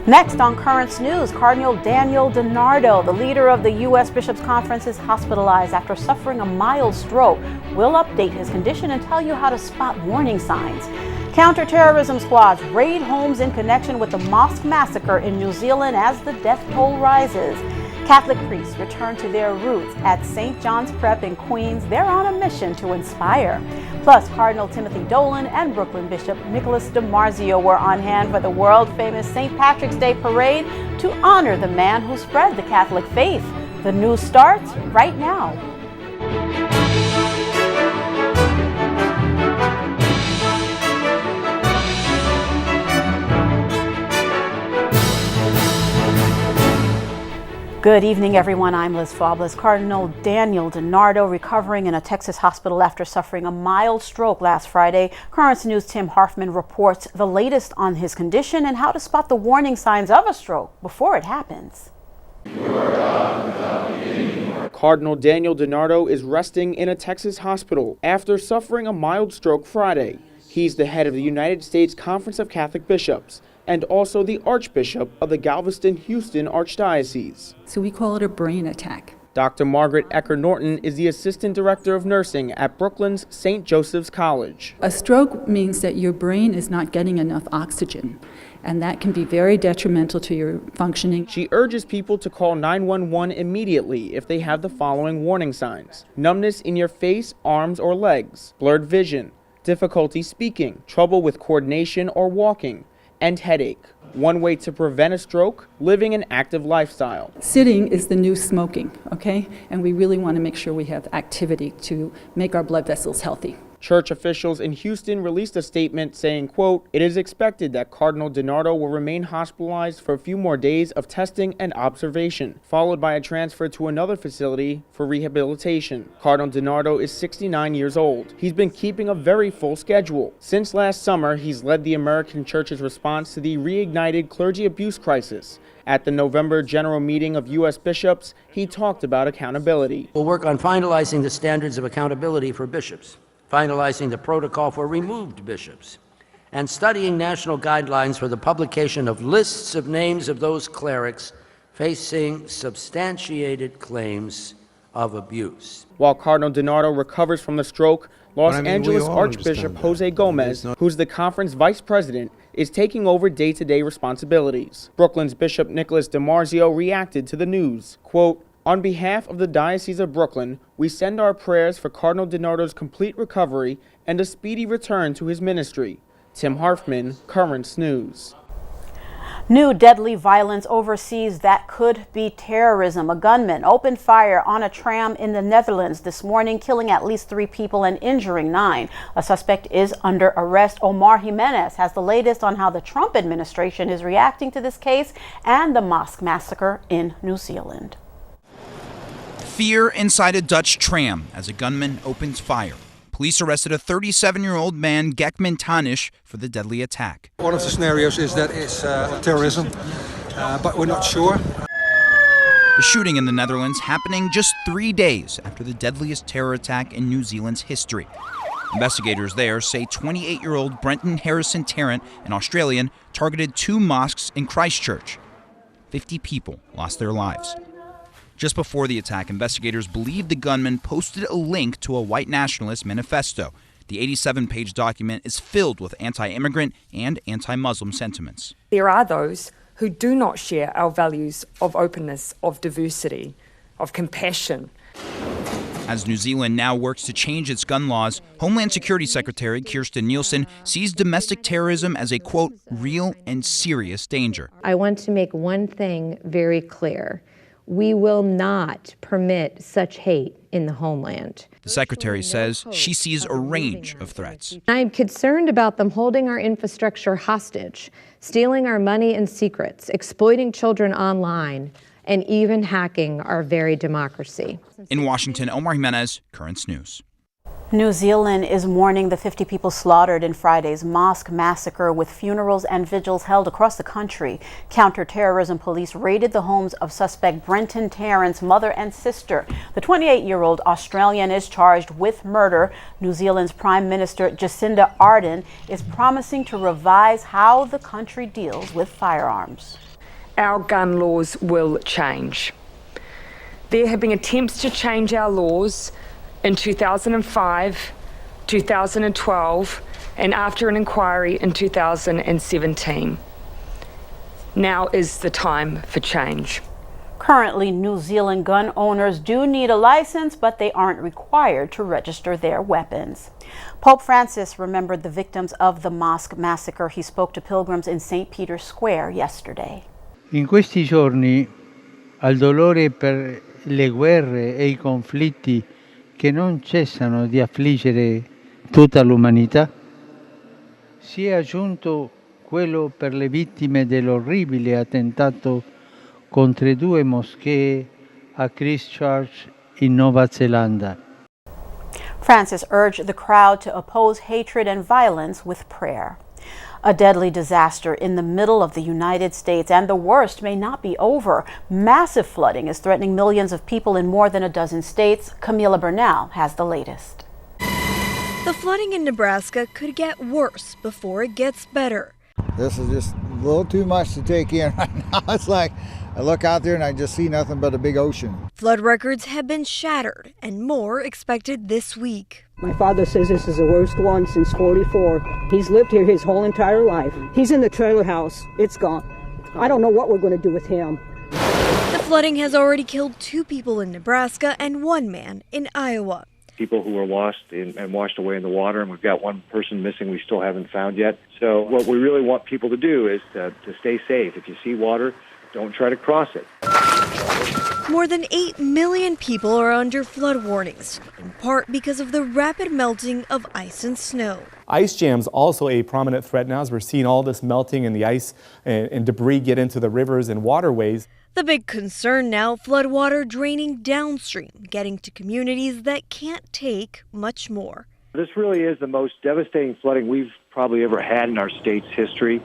Next on Currents News, Cardinal Daniel DiNardo, the leader of the U.S. Bishops' Conference, is hospitalized after suffering a mild stroke. We'll update his condition and tell you how to spot warning signs. Counterterrorism squads raid homes in connection with the mosque massacre in New Zealand as the death toll rises. Catholic priests return to their roots at St. John's Prep in Queens. They're on a mission to inspire. Plus, Cardinal Timothy Dolan and Brooklyn Bishop Nicholas DiMarzio were on hand for the world-famous St. Patrick's Day parade to honor the man who spread the Catholic faith. The news starts right now. Good evening, everyone. I'm Liz Faublas. Cardinal Daniel DiNardo recovering in a Texas hospital after suffering a mild stroke last Friday. Currents News' Tim Harfman reports the latest on his condition and how to spot the warning signs of a stroke before it happens. Cardinal Daniel DiNardo is resting in a Texas hospital after suffering a mild stroke Friday. He's the head of the United States Conference of Catholic Bishops and also the Archbishop of the Galveston-Houston Archdiocese. So we call it a brain attack. Dr. Margaret Ecker-Norton is the Assistant Director of Nursing at Brooklyn's St. Joseph's College. A stroke means that your brain is not getting enough oxygen, and that can be very detrimental to your functioning. She urges people to call 911 immediately if they have the following warning signs: numbness in your face, arms, or legs, blurred vision, difficulty speaking, trouble with coordination or walking, and headache. One way to prevent a stroke: living an active lifestyle. Sitting is the new smoking, okay? And we really want to make sure we have activity to make our blood vessels healthy. Church officials in Houston released a statement saying, quote, "It is expected that Cardinal DiNardo will remain hospitalized for a few more days of testing and observation, followed by a transfer to another facility for rehabilitation." Cardinal DiNardo is 69 years old. He's been keeping a very full schedule. Since last summer, he's led the American Church's response to the reignited clergy abuse crisis. At the November General Meeting of U.S. Bishops, he talked about accountability. We'll work on finalizing the standards of accountability for bishops, finalizing the protocol for removed bishops, and studying national guidelines for the publication of lists of names of those clerics facing substantiated claims of abuse. While Cardinal DiNardo recovers from the stroke, Los Angeles Archbishop Jose Gomez, who's the conference vice president, is taking over day-to-day responsibilities. Brooklyn's Bishop Nicholas DiMarzio reacted to the news. Quote, "On behalf of the Diocese of Brooklyn, we send our prayers for Cardinal DiNardo's complete recovery and a speedy return to his ministry." Tim Harfman, Currents News. New deadly violence overseas that could be terrorism. A gunman opened fire on a tram in the Netherlands this morning, killing at least 3 people and injuring 9. A suspect is under arrest. Omar Jimenez has the latest on how the Trump administration is reacting to this case and the mosque massacre in New Zealand. Fear inside a Dutch tram as a gunman opens fire. Police arrested a 37-year-old man, Gekman Tanish, for the deadly attack. One of the scenarios is that it's terrorism, but we're not sure. The shooting in the Netherlands happening just 3 days after the deadliest terror attack in New Zealand's history. Investigators there say 28-year-old Brenton Harrison Tarrant, an Australian, targeted 2 mosques in Christchurch. 50 people lost their lives. Just before the attack, investigators believe the gunman posted a link to a white nationalist manifesto. The 87-page document is filled with anti-immigrant and anti-Muslim sentiments. There are those who do not share our values of openness, of diversity, of compassion. As New Zealand now works to change its gun laws, Homeland Security Secretary Kirstjen Nielsen sees domestic terrorism as a, quote, real and serious danger. I want to make one thing very clear. We will not permit such hate in the homeland. The secretary says she sees a range of threats. I'm concerned about them holding our infrastructure hostage, stealing our money and secrets, exploiting children online, and even hacking our very democracy. In Washington, Omar Jimenez, Currents News. New Zealand is mourning the 50 people slaughtered in Friday's mosque massacre, with funerals and vigils held across the country. Counterterrorism police raided the homes of suspect Brenton Tarrant's mother and sister. The 28-year-old Australian is charged with murder. New Zealand's Prime Minister Jacinda Ardern is promising to revise how the country deals with firearms. Our gun laws will change. There have been attempts to change our laws in 2005, 2012, and after an inquiry in 2017. Now is the time for change. Currently, New Zealand gun owners do need a license, but they aren't required to register their weapons. Pope Francis remembered the victims of the mosque massacre. He spoke to pilgrims in St. Peter's Square yesterday. In questi giorni, al dolore per le guerre e I conflitti che non cessano di affliggere tutta l'umanità, si è aggiunto quello per le vittime dell'orribile attentato contro 2 moschee a Christchurch in Nuova Zelanda. Francis urged the crowd to oppose hatred and violence with prayer. A deadly disaster in the middle of the United States, and the worst may not be over. Massive flooding is threatening millions of people in more than a dozen states. Camila Bernal has the latest. The flooding in Nebraska could get worse before it gets better. This is just a little too much to take in right now. It's like I look out there and I just see nothing but a big ocean. Flood records have been shattered and more expected this week. My father says this is the worst one since '44. He's lived here his whole entire life. He's in the trailer house. It's gone. I don't know what we're going to do with him. The flooding has already killed 2 people in Nebraska and 1 man in Iowa. People who were lost and washed away in the water, and we've got 1 person missing we still haven't found yet. So what we really want people to do is to stay safe. If you see water, don't try to cross it. More than 8 million people are under flood warnings, in part because of the rapid melting of ice and snow. Ice jam's also a prominent threat now, as we're seeing all this melting and the ice and debris get into the rivers and waterways. The big concern now, floodwater draining downstream, getting to communities that can't take much more. This really is the most devastating flooding we've probably ever had in our state's history,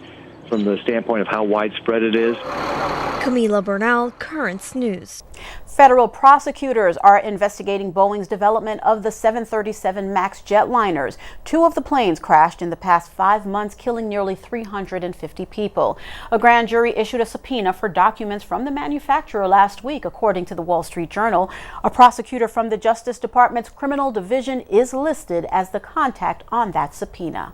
from the standpoint of how widespread it is. Camila Bernal, Currents News. Federal prosecutors are investigating Boeing's development of the 737 MAX jetliners. 2 of the planes crashed in the past 5 months, killing nearly 350 people. A grand jury issued a subpoena for documents from the manufacturer last week, according to the Wall Street Journal. A prosecutor from the Justice Department's Criminal Division is listed as the contact on that subpoena.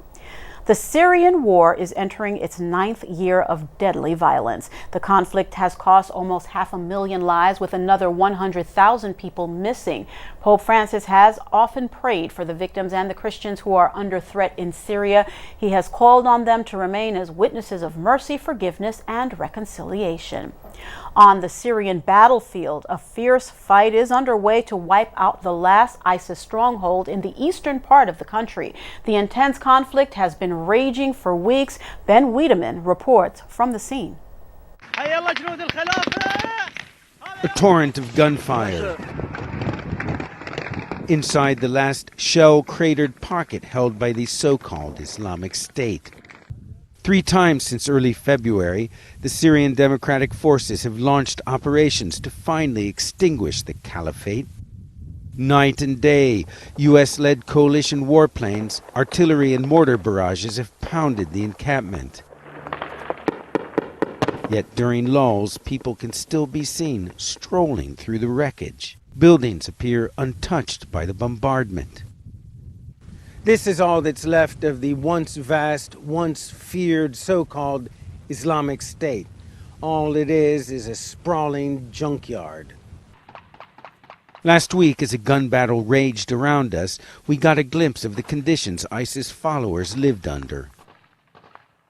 The Syrian war is entering its 9th year of deadly violence. The conflict has cost almost 500,000 lives, with another 100,000 people missing. Pope Francis has often prayed for the victims and the Christians who are under threat in Syria. He has called on them to remain as witnesses of mercy, forgiveness, and reconciliation. On the Syrian battlefield, a fierce fight is underway to wipe out the last ISIS stronghold in the eastern part of the country. The intense conflict has been raging for weeks. Ben Wiedemann reports from the scene. A torrent of gunfire inside the last shell-cratered pocket held by the so-called Islamic State. 3 times since early February, the Syrian Democratic Forces have launched operations to finally extinguish the caliphate. Night and day, U.S.-led coalition warplanes, artillery and mortar barrages have pounded the encampment. Yet during lulls, people can still be seen strolling through the wreckage. Buildings appear untouched by the bombardment. This is all that's left of the once vast, once feared so-called Islamic State. All it is a sprawling junkyard. Last week, as a gun battle raged around us, we got a glimpse of the conditions ISIS followers lived under.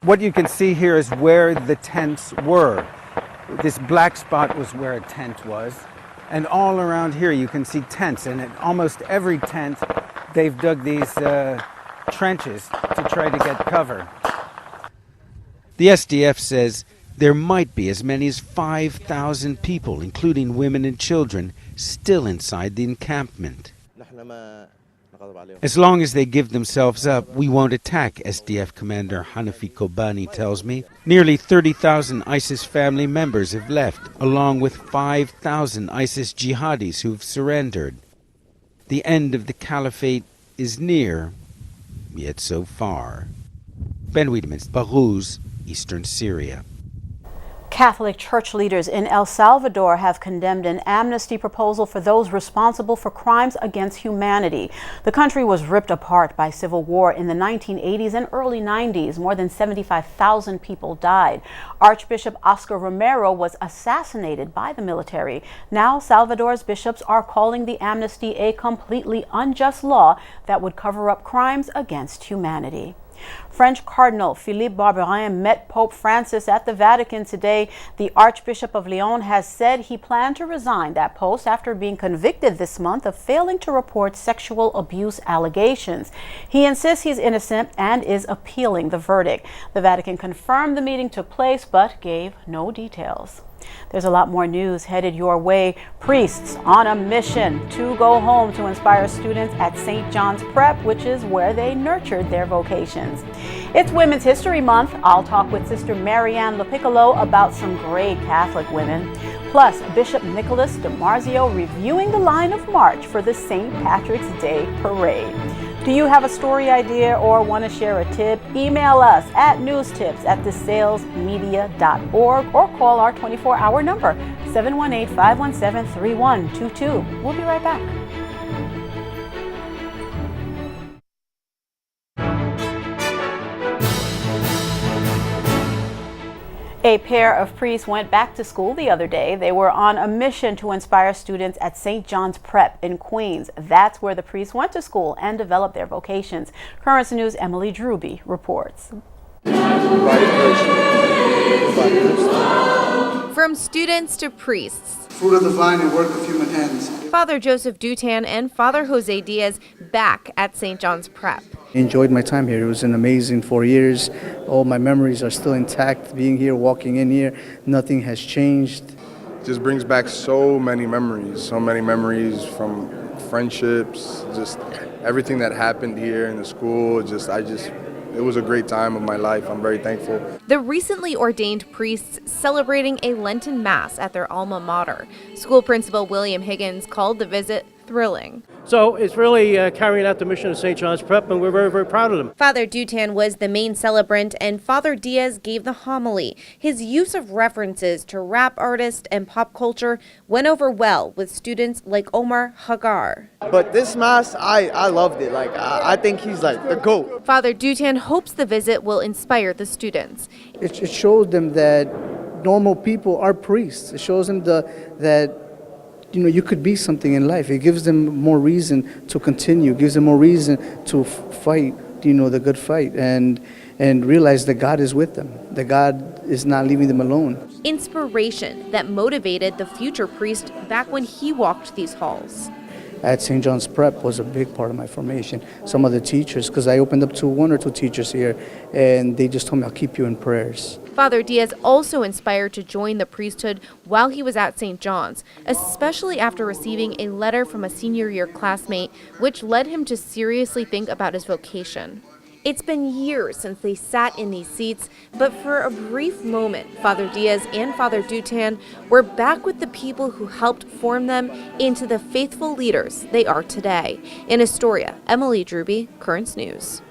What you can see here is where the tents were. This black spot was where a tent was. And all around here you can see tents, and at almost every tent they've dug these trenches to try to get cover. The SDF says there might be as many as 5,000 people, including women and children, still inside the encampment. As long as they give themselves up, we won't attack, SDF Commander Hanafi Kobani tells me. Nearly 30,000 ISIS family members have left, along with 5,000 ISIS jihadis who've surrendered. The end of the caliphate is near, yet so far. Ben Wiedemann, Baghuz, Eastern Syria. Catholic Church leaders in El Salvador have condemned an amnesty proposal for those responsible for crimes against humanity. The country was ripped apart by civil war in the 1980s and early 90s. More than 75,000 people died. Archbishop Oscar Romero was assassinated by the military. Now Salvador's bishops are calling the amnesty a completely unjust law that would cover up crimes against humanity. French Cardinal Philippe Barbarin met Pope Francis at the Vatican today. The Archbishop of Lyon has said he planned to resign that post after being convicted this month of failing to report sexual abuse allegations. He insists he's innocent and is appealing the verdict. The Vatican confirmed the meeting took place but gave no details. There's a lot more news headed your way. Priests on a mission to go home to inspire students at St. John's Prep, which is where they nurtured their vocations. It's Women's History Month. I'll talk with Sister Marianne LaPiccolo about some great Catholic women. Plus, Bishop Nicholas DiMarzio reviewing the line of march for the St. Patrick's Day Parade. Do you have a story idea or want to share a tip? Email us at newstips@thesalesmedia.org or call our 24-hour number, 718-517-3122. We'll be right back. A pair of priests went back to school the other day. They were on a mission to inspire students at St. John's Prep in Queens. That's where the priests went to school and developed their vocations. Currents News' Emily Druby reports. From students to priests, fruit of the vine and work of human hands. Father Joseph Dutan and Father Jose Diaz back at St. John's Prep. Enjoyed my time here. It was an amazing 4 years. All my memories are still intact. Being here, walking in here, nothing has changed. Just brings back so many memories from friendships, just everything that happened here in the school. It was a great time of my life. I'm very thankful. The recently ordained priests celebrating a Lenten Mass at their alma mater. School principal William Higgins called the visit thrilling. So it's really carrying out the mission of St. John's Prep, and we're very, very proud of them. Father Dutan was the main celebrant, and Father Diaz gave the homily. His use of references to rap artists and pop culture went over well with students like Omar Hagar. But this Mass, I loved it. I think he's like the GOAT. Father Dutan hopes the visit will inspire the students. It showed them that normal people are priests. It shows them that you could be something in life. It gives them more reason to continue, gives them more reason to fight, the good fight, and realize that God is with them, that God is not leaving them alone. Inspiration that motivated the future priest back when he walked these halls. At St. John's Prep was a big part of my formation. Some of the teachers, because I opened up to 1 or 2 teachers here, and they just told me, I'll keep you in prayers. Father Diaz also inspired to join the priesthood while he was at St. John's, especially after receiving a letter from a senior year classmate, which led him to seriously think about his vocation. It's been years since they sat in these seats, but for a brief moment, Father Diaz and Father Dutan were back with the people who helped form them into the faithful leaders they are today. In Astoria, Emily Druby, Currents News.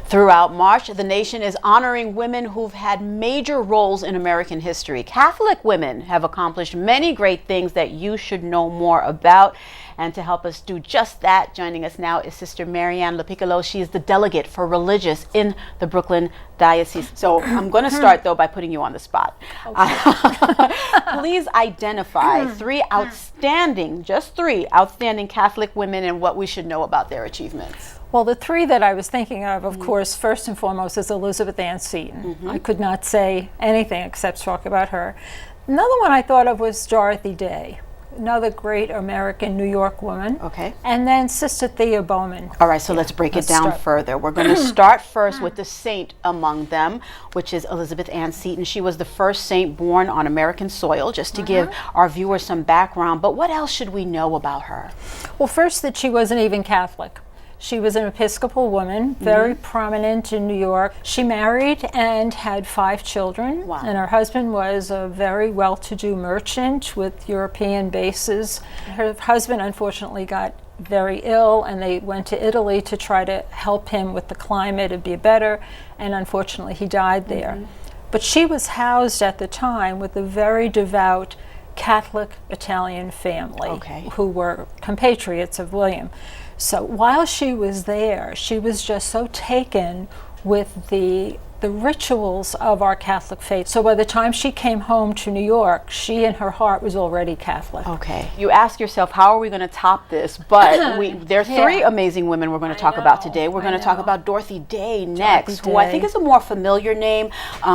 Throughout March, the nation is honoring women who've had major roles in American history. Catholic women have accomplished many great things that you should know more about. And to help us do just that, joining us now is Sister Marianne LaPiccolo. She is the delegate for religious in the Brooklyn Diocese. So I'm going to start, though, by putting you on the spot. Okay. Please identify just three outstanding Catholic women and what we should know about their achievements. Well, the 3 that I was thinking of course, first and foremost is Elizabeth Ann Seton. I could not say anything except talk about her. Another one I thought of was Dorothy Day, another great American New York woman. Okay. And then Sister Thea Bowman. All right, so let's break it down further. We're going to start first with the saint among them, which is Elizabeth Ann Seton. She was the first saint born on American soil, just to give our viewers some background. But what else should we know about her? Well, first, that she wasn't even Catholic. She was an Episcopal woman, very prominent in New York. She married and had 5 children. Wow. And her husband was a very well-to-do merchant with European bases. Her husband unfortunately got very ill, and they went to Italy to try to help him with the climate and be better, and unfortunately he died there. But she was housed at the time with a very devout Catholic Italian family who were compatriots of William. So while she was there, she was just so taken with the rituals of our Catholic faith. So by the time she came home to New York, she in her heart was already Catholic. Okay. You ask yourself, how are we going to top this? But there are 3 amazing women we're going to talk about today. We're going to talk about Dorothy Day next, who I think is a more familiar name.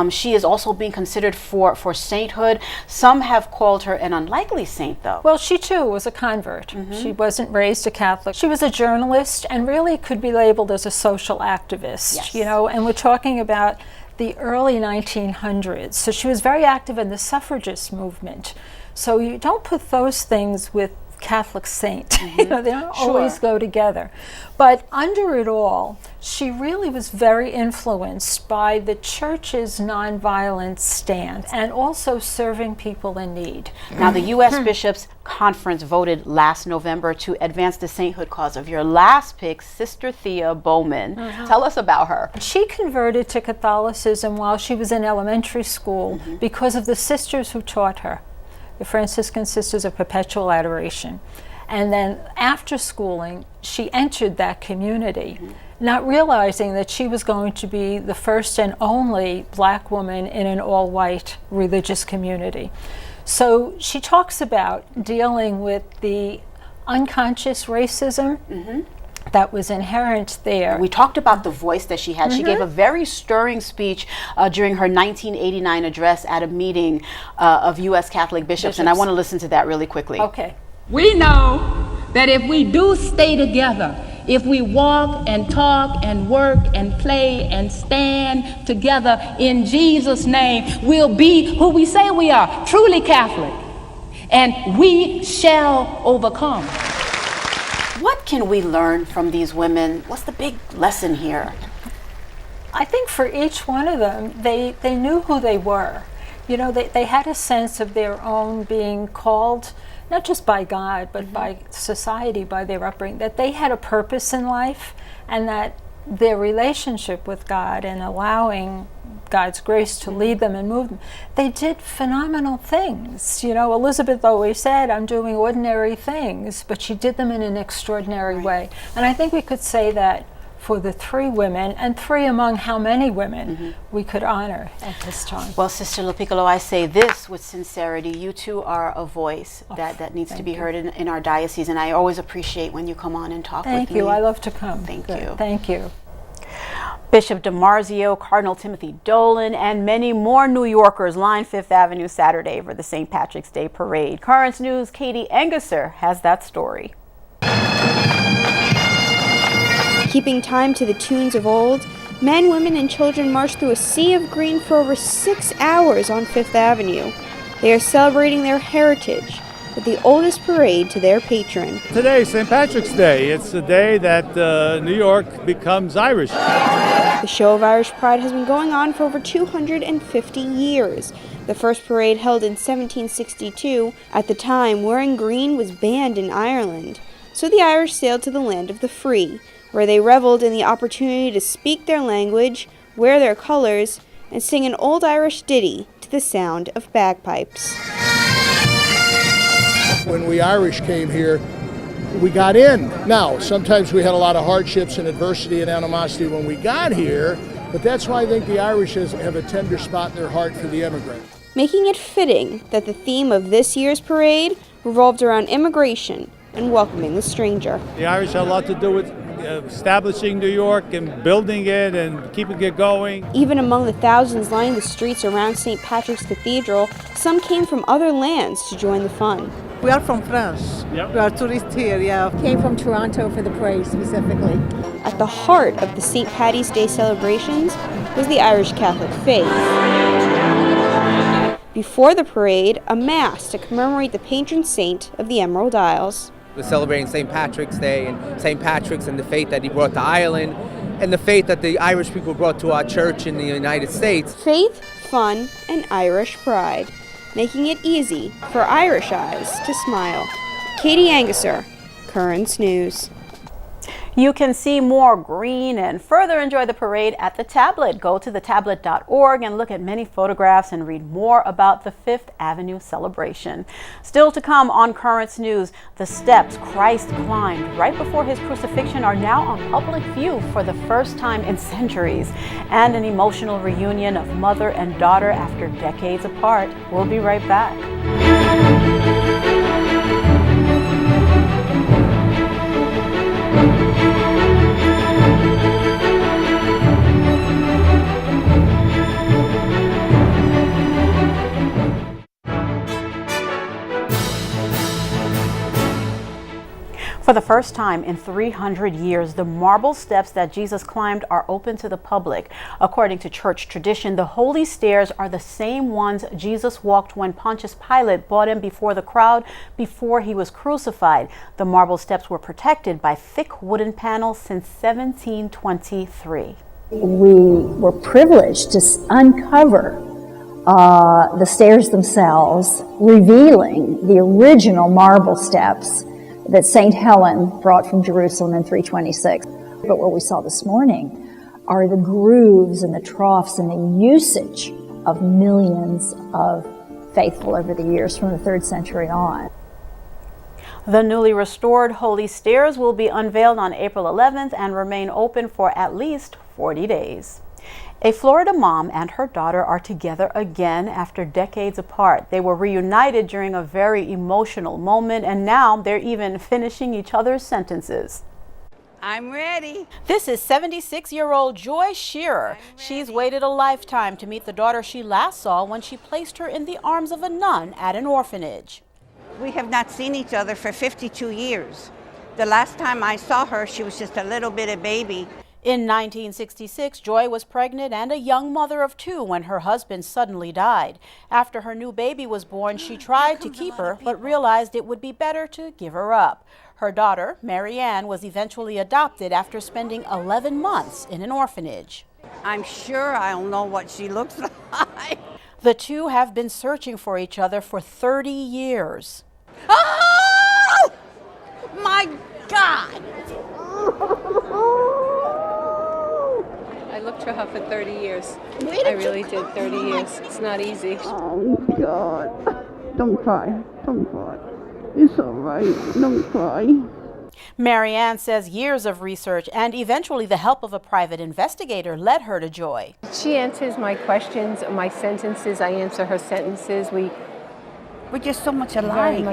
She is also being considered for sainthood. Some have called her an unlikely saint, though. Well, she too was a convert. She wasn't raised a Catholic. She was a journalist and really could be labeled as a social activist, you know, and we're talking about the early 1900s. So she was very active in the suffragist movement. So you don't put those things with Catholic saint. You know, they don't always go together. But under it all, she really was very influenced by the church's nonviolent stance and also serving people in need. Now, the U.S. Bishops' Conference voted last November to advance the sainthood cause of your last pick, Sister Thea Bowman. Tell us about her. She converted to Catholicism while she was in elementary school because of the sisters who taught her, the Franciscan Sisters of Perpetual Adoration. And then after schooling, she entered that community, not realizing that she was going to be the first and only Black woman in an all-white religious community. So she talks about dealing with the unconscious racism that was inherent there. We talked about the voice that she had. She gave a very stirring speech during her 1989 address at a meeting of U.S. Catholic bishops, and I want to listen to that really quickly. Okay. We know that if we do stay together, if we walk and talk and work and play and stand together in Jesus' name, we'll be who we say we are, truly Catholic, and we shall overcome. What can we learn from these women? What's the big lesson here? I think for each one of them, they knew who they were. You know, they had a sense of their own being called, not just by God, but by society, by their upbringing, that they had a purpose in life, and that their relationship with God and allowing God's grace to lead them and move them, they did phenomenal things. You know, Elizabeth always said, I'm doing ordinary things, but she did them in an extraordinary way. And I think we could say that for the 3 women, and 3 among how many women we could honor at this time. Well, Sister LaPiccolo, I say this with sincerity. You too are a voice that needs to be heard in our diocese, and I always appreciate when you come on and talk with me. Thank you. I love to come. Thank you. Thank you. Bishop DiMarzio, Cardinal Timothy Dolan, and many more New Yorkers line Fifth Avenue Saturday for the St. Patrick's Day Parade. Currents News' Katie Engesser has that story. Keeping time to the tunes of old, men, women, and children marched through a sea of green for over 6 hours on Fifth Avenue. They are celebrating their heritage with the oldest parade to their patron. Today, St. Patrick's Day. It's the day that New York becomes Irish. The show of Irish pride has been going on for over 250 years. The first parade held in 1762. At the time, wearing green was banned in Ireland. So the Irish sailed to the land of the free, where they reveled in the opportunity to speak their language, wear their colors, and sing an old Irish ditty to the sound of bagpipes. When we Irish came here, we got in. Now, sometimes we had a lot of hardships and adversity and animosity when we got here, but that's why I think the Irish have a tender spot in their heart for the immigrant. Making it fitting that the theme of this year's parade revolved around immigration and welcoming the stranger. The Irish had a lot to do with establishing New York and building it and keeping it going. Even among the thousands lining the streets around St. Patrick's Cathedral, some came from other lands to join the fun. We are from France. Yep. We are tourists here, yeah. Came from Toronto for the parade specifically. At the heart of the St. Paddy's Day celebrations was the Irish Catholic faith. Before the parade, a mass to commemorate the patron saint of the Emerald Isles. We're celebrating St. Patrick's Day and St. Patrick's and the faith that he brought to Ireland and the faith that the Irish people brought to our church in the United States. Faith, fun, and Irish pride, making it easy for Irish eyes to smile. Katie Anguser, Currents News. You can see more green and further enjoy the parade at the Tablet. Go to thetablet.org and look at many photographs and read more about the Fifth Avenue celebration. Still to come on Currents News, the steps Christ climbed right before his crucifixion are now on public view for the first time in centuries, and an emotional reunion of mother and daughter after decades apart. We'll be right back. For the first time in 300 years, the marble steps that Jesus climbed are open to the public. According to church tradition, the holy stairs are the same ones Jesus walked when Pontius Pilate brought him before the crowd before he was crucified. The marble steps were protected by thick wooden panels since 1723. We were privileged to uncover the stairs themselves, revealing the original marble steps that St. Helen brought from Jerusalem in 326. But what we saw this morning are the grooves and the troughs and the usage of millions of faithful over the years from the 3rd century on. The newly restored holy stairs will be unveiled on April 11th and remain open for at least 40 days. A Florida mom and her daughter are together again after decades apart. They were reunited during a very emotional moment, and now they're even finishing each other's sentences. I'm ready. This is 76-year-old Joy Shearer. She's waited a lifetime to meet the daughter she last saw when she placed her in the arms of a nun at an orphanage. We have not seen each other for 52 years. The last time I saw her, she was just a little bitty baby. In 1966, Joy was pregnant and a young mother of 2 when her husband suddenly died. After her new baby was born, she tried to keep her, but realized it would be better to give her up. Her daughter, Marianne, was eventually adopted after spending 11 months in an orphanage. I'm sure I'll know what she looks like. The two have been searching for each other for 30 years. Oh! My God! I looked for her for 30 years. I really did, 30 years. It's not easy. Oh, God. Don't cry. Don't cry. It's all right. Don't cry. Marianne says years of research and eventually the help of a private investigator led her to Joy. She answers my questions, my sentences. I answer her sentences. We're just so much alike.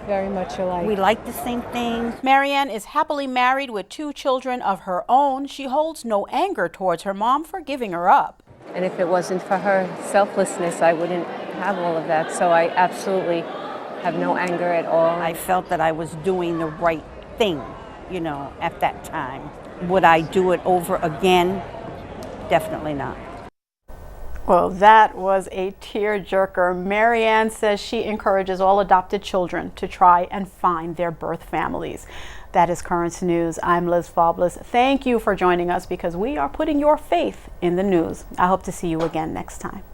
Very much alike. We like the same things. Marianne is happily married with 2 children of her own. She holds no anger towards her mom for giving her up. And if it wasn't for her selflessness, I wouldn't have all of that. So I absolutely have no anger at all. I felt that I was doing the right thing, at that time. Would I do it over again? Definitely not. Well, that was a tearjerker. Marianne says she encourages all adopted children to try and find their birth families. That is Currents News. I'm Liz Faublas. Thank you for joining us because we are putting your faith in the news. I hope to see you again next time.